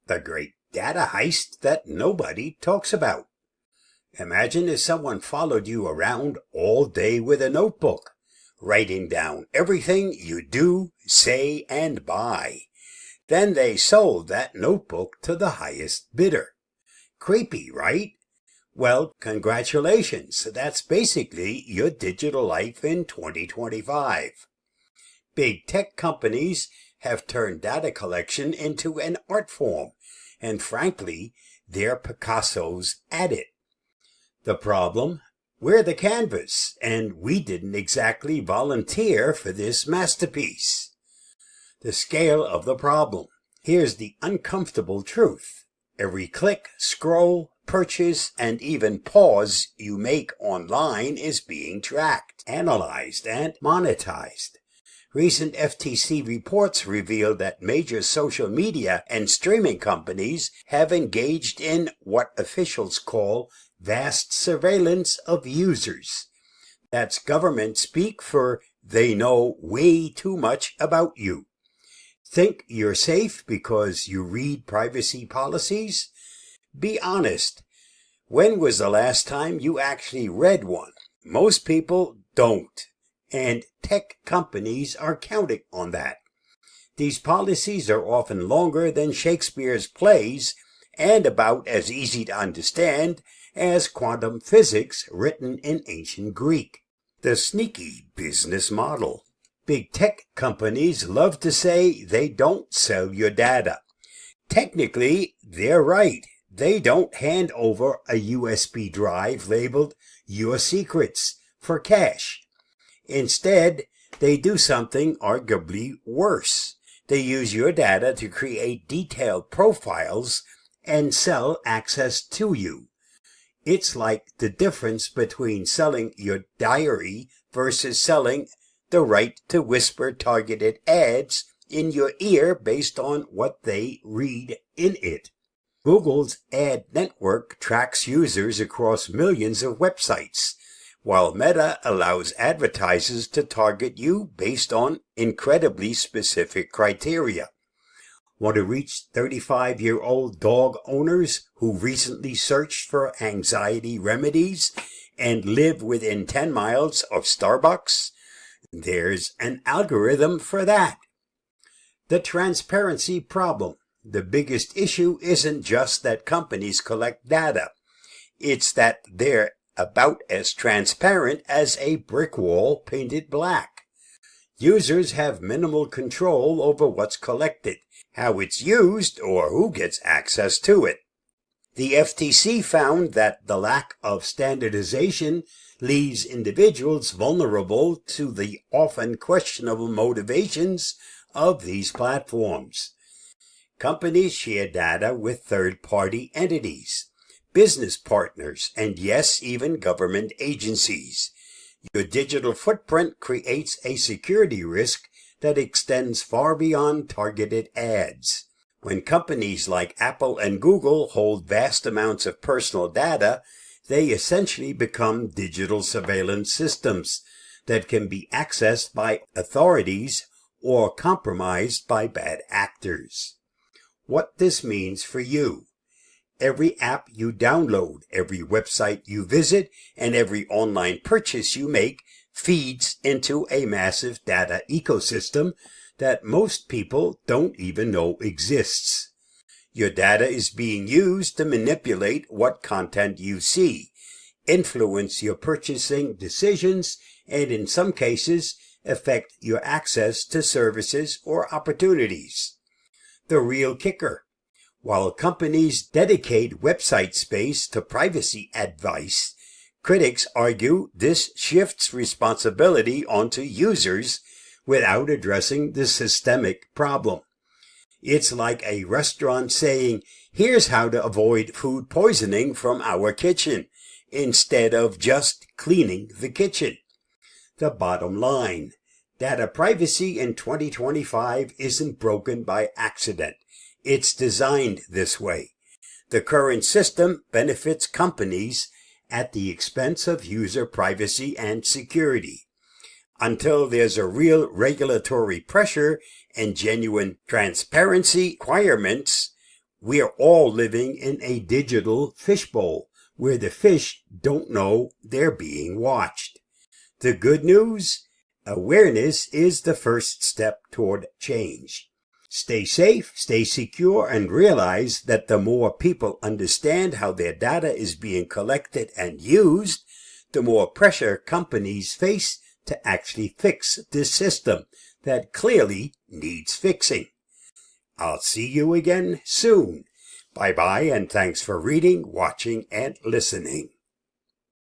the great data heist that nobody talks about. Imagine if someone followed you around all day with a notebook, writing down everything you do, say, and buy. Then they sold that notebook to the highest bidder. Creepy, right? Well, congratulations. That's basically your digital life in 2025. Big tech companies have turned data collection into an art form, and frankly, they're Picassos at it. The problem? We're the canvas, and we didn't exactly volunteer for this masterpiece. The scale of the problem. Here's the uncomfortable truth. Every click, scroll, purchase, and even pause you make online is being tracked, analyzed, and monetized. Recent FTC reports reveal that major social media and streaming companies have engaged in what officials call vast surveillance of users. That's government speak for they know way too much about you. Think you're safe because you read privacy policies? Be honest. When was the last time you actually read one? Most people don't, and tech companies are counting on that. These policies are often longer than Shakespeare's plays and about as easy to understand as quantum physics written in ancient Greek. The sneaky business model. Big tech companies love to say they don't sell your data. Technically, they're right. They don't hand over a USB drive labeled Your Secrets for cash. Instead, they do something arguably worse. They use your data to create detailed profiles and sell access to you. It's like the difference between selling your diary versus selling the right to whisper targeted ads in your ear based on what they read in it. Google's ad network tracks users across millions of websites, while Meta allows advertisers to target you based on incredibly specific criteria. Want to reach 35-year-old dog owners who recently searched for anxiety remedies and live within 10 miles of Starbucks? There's an algorithm for that. The transparency problem. The biggest issue isn't just that companies collect data. It's that they're about as transparent as a brick wall painted black. Users have minimal control over what's collected, how it's used, or who gets access to it. The FTC found that the lack of standardization leaves individuals vulnerable to the often questionable motivations of these platforms. Companies share data with third-party entities, business partners, and yes, even government agencies. Your digital footprint creates a security risk that extends far beyond targeted ads. When companies like Apple and Google hold vast amounts of personal data, they essentially become digital surveillance systems that can be accessed by authorities or compromised by bad actors. What this means for you. Every app you download, every website you visit, and every online purchase you make feeds into a massive data ecosystem that most people don't even know exists. Your data is being used to manipulate what content you see, influence your purchasing decisions, and in some cases, affect your access to services or opportunities. The real kicker. While companies dedicate website space to privacy advice, critics argue this shifts responsibility onto users without addressing the systemic problem. It's like a restaurant saying, here's how to avoid food poisoning from our kitchen, instead of just cleaning the kitchen. The bottom line. Data privacy in 2025 isn't broken by accident. It's designed this way. The current system benefits companies at the expense of user privacy and security. Until there's a real regulatory pressure and genuine transparency requirements, We are all living in a digital fishbowl where the fish don't know they're being watched. The good news? Awareness is the first step toward change. Stay safe, stay secure, and realize that the more people understand how their data is being collected and used, the more pressure companies face to actually fix this system that clearly needs fixing. I'll see you again soon. Bye-bye, and thanks for reading, watching, and listening.